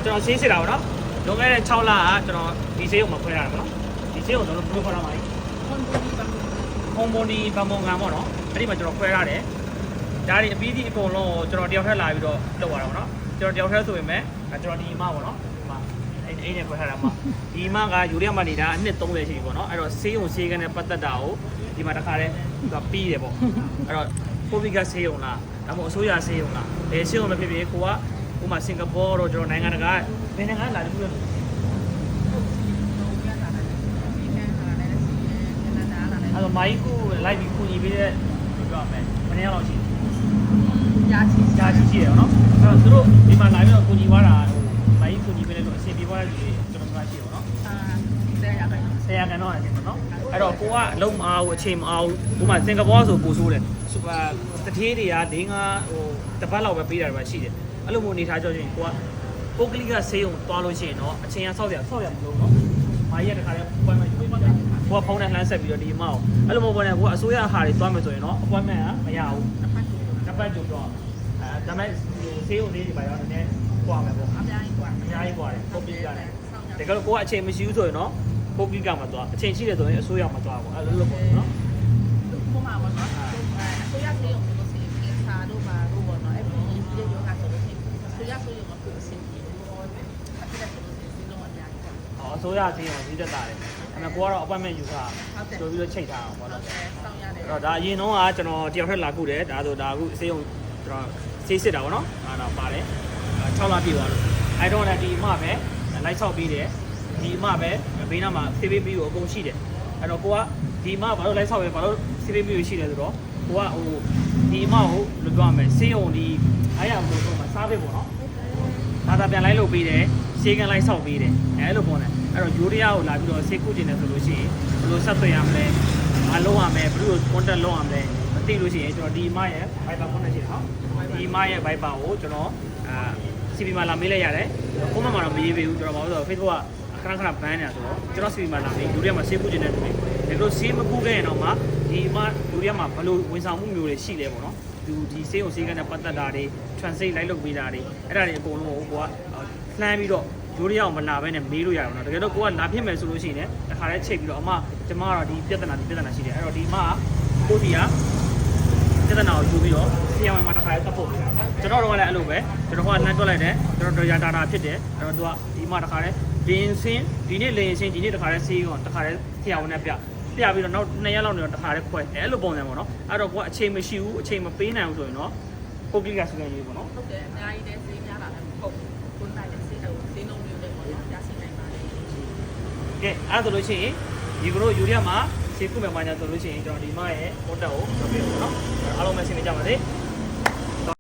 ကျွန်တော်ရှင်းစစ်တာပေါ့နော်လွန်ခဲ့တဲ့6လကကျွန်တော်ဒီဆေးကိုမခွဲရတာပေါ့နော်ဒီဆေးကိုကျွန်တော်ဘယ်လိုခွဲရမှာလဲကွန်ဘိုနီဘမ်ဘုံငံပေါ့နော်အဲ့ဒီမှာကျွန်တော်ခွဲရတယ်ဒါတွေအပြီးဒီအကုန်လုံးကိုကျွန်တော်တယောက်ထက်လာပြီးတော့လုပ်ရတာပေါ့နော်ကျွန်တော်တယောက်ထက်ဆိုရင်မဲ့ကျွန်တော်ဒီအမပေါ့နော်ဒီမှာအဲ့နဲ့ခွဲထားတာမှာဒီအမကယူရီးယားမှာနေတာအနှစ်30ရှိပြီပေါ့နော်အဲ့တော့ဆေးရုံဆေးကနေပတ်သက်တာကိုဒီမှာတခါတည်းသူကပြီးတယ်ပေါ့အဲ့တော့ကိုဗစ်ကဆေးရုံလားဒါမှမဟုတ်အစိုးရဆေးရုံလားဘယ်ဆေးရုံပဲဖြစ်ဖြစ်ကိုကဥပမာစင်ကာပူတော့ကျွန်တော်နိုင်ငံတကာဘယ်နိုင်ငံလာတယ်ခုလဲအဲ့တော့မိုင်းကိုလိုက်ပြီးခုညီပေးတဲ့ပြောရမယ်မနေ့လောက်ရှိရာချီရှိတယ်နော်အဲ့တော့သူတို့ဒီမှာလာပြီးတော့ခုညီသွားတာဟိုမိုင်းခုညီပေးတဲ့လို့အဆင်ပြေသွားတဲ့လူတွေကျွန်တော်ကရှိတယ်နော်ဆရာကတော့အဲ့တော့ကိုကအလုံးမအားဘူးအချိန်မအားဘူးဥပမာစင်ကာပူဆိုပိုဆိုးတယ်စူပါတထေးတွေက၄-၅ဟိုတစ်ပတ်လောက်ပဲပေးတာပဲရှိတယ်အဲ့လိုမျိုးနေထားကြရင်ကိုကပုတ်ကလေးကဆေးုံသွားလို့ရှိရင်တော့အချိန်ကဆောက်ရမလို့နော်မာကြီးကတခါတည်းပွိုင်းမှကိုကဖုန်းနဲ့လှမ်းဆက်ပြီးတော့ဒီအမောက်အဲ့လိုမျိုးပေါ်နေကိုကအစိုးရဟာတွေသွားမယ်ဆိုရင်တော့ appointment ကမရဘူးတစ်ပတ်ကြိုတော့ဒါပေမဲ့ဆေးုံလေးတွေပါတော့နည်းနည်းကွာမယ်ပေါ့အများကြီးကွာတယ်ပုတ်ကလေးကလည်းတကယ်လို့ကိုကအချိန်မရှိဘူးဆိုရင်တော့ပုတ်ကလေးကမှသွားအချိန်ရှိတယ်ဆိုရင်အစိုးရမှသွားပေါ့အဲ့လိုလိုပေါ့နော်ပုံမှန်ပါနော်အစိုးရဆေးရုံမျိုးစီကင်ဆာတို့ပါတို့ပေါ့နော်အဲ့ဒီဒီယောဂဆိုလို့ရှိရင်အစိုးရဆေးရုံမှာကိုယ်အဆင်ပြေလို့အဲ့ဒါဆိုလို့ရှိရင်ဒီလိုအများကြီးပါအစိုးရဆေးရုံကြီးတက်တာတယ်အဲ့မဲ့ကိုကတော့ appointment ယူတာဆိုပြီးတော့ချိန်ထားအောင်ပေါ့နော်စောင့်ရတယ်အဲ့တော့ဒါအရင်တော့ကကျွန်တော်တယောက်ထက်လာခုတယ်ဒါဆိုဒါအခုဆေးရုံကျွန်တော်ဆေးစစ်တာပေါ့နော်အဲ့တော့ပါတယ်6လပြည့်သွားလို့အဲ့တော့လည်းဒီအမပဲလိုက်ဆောက်ပြီးတယ်ဒီအမပဲဘေးနားမှာဆေးပေးပြီးကိုအကုန်ရှိတယ်အဲ့တော့ကိုကဒီအမဘာလို့လိုက်ဆောက်ရဲဘာလို့ဆေးပေးပြီးရှိတယ်ဆိုတော့ကိုကဟိုဒီအမကိုလွတ်သွားမယ်ဆေးရုံဒီအားရအောင်လို့မှာစားပေးပေါ့နော်ဘာသာပြန်လိုက်လုပ်ပေးတယ်ဆေးကန်လိုက်ဆောက်ပေးတယ်အဲ့လိုပေါ့နဲ့အဲ့တော့ယူရီးယားကိုလာပြီးတော့ဆေးကုကျင်တယ်ဆိုလို့ရှိရင်ဘယ်လိုဆက်သွယ်ရမလဲမလုပ်ရမယ်ဘယ်လို contact လုပ်ရမလဲမသိလို့ရှိရင်ကျွန်တော်ဒီအမရဲ့ Viber contact ရှိတယ်နော်ဒီအမရဲ့ Viber ကိုကျွန်တော်CP မှာလာမေးလိုက်ရတယ်ကိုမမှာတော့မရေးပေးဘူးကျွန်တော်ဘာလို့ဆိုတော့ Facebook ကခဏဘန်းနေတာဆိုတော့ကျွန်တော် CP မှာလာမေးယူရီးယားမှာဆေးကုကျင်တဲ့တူတွေဒါလို့ဆေးမကုခဲ့ရင်တော့မှဒီအမယူရီးယားမှာဘယ်လိုဝန်ဆောင်မှုမျိုးတွေရှိလဲပေါ့နော်ဒီဆေးကိုဆေးကနေပတ်သက်တာတွေ translate လိုက်လုပ်ပေးတာတွေအဲ့ဒါတွေအကုန်လုံးကိုကိုကလှမ်းပြီးတော့ယူရီးယားကိုမလာဘဲနဲ့မေးလို့ရအောင်နော်တကယ်တော့ကိုကလာဖြစ်မယ်ဆိုလို့ရှိရင်လည်းတစ်ခါတည်းချိန်ပြီးတော့အမကျွန်မကတော့ဒီပြဿနာရှိတယ်အဲ့တော့ဒီအမကိုဒီကပြဿနာကိုယူပြီးတော့ဆရာမတစ်ခါတည်းတက်ဖို့နေတာကျွန်တော်တို့ကလည်းအဲ့လိုပဲကျွန်တော်ကလမ်းတွက်လိုက်တယ်ကျွန်တော်တို့data ဖြစ်တယ်အဲ့တော့သူကဒီအမတစ်ခါတည်းလင်းစင်းဒီနေ့လင်းစင်းဒီနေ့တစ်ခါတည်းဆေးကောင်တစ်ခါတည်းဆရာဝန်နဲ့ပြပြီးတော့နောက်2ရက်လောက်နေတော့တစ်ခါတည်းခွဲအဲ့လိုပုံစံပေါ့နော်အဲ့တော့ကိုကအချိန်မရှိဘူးအချိန်မပေးနိုင်ဘူးဆိုရင်တော့ပုတ်ကလစ်ကစကန်ရေးပေါ့နော်ဟုတ်တယ်အများကြီးလည်းဆေးများလာတယ်ဟုတ်ကိုယ်နိုင်တဲ့ဆေးတော့ဆေးလုံးမျိုးတွေပေါ့နော်ရရှိနိုင်ပါတယ်ကဲအဲ့ဒါဆိုလို့ရှိရင်ဒီကလိုယူရီးယားမှာဆေးကုမဲ့မှညာဆိုလို့ရှိရင်ကျွန်တော်ဒီမရဲ့ contact ကိုလုပ်ပေးပါမယ်နော်အားလုံးပဲဆင်ပြေကြပါစေ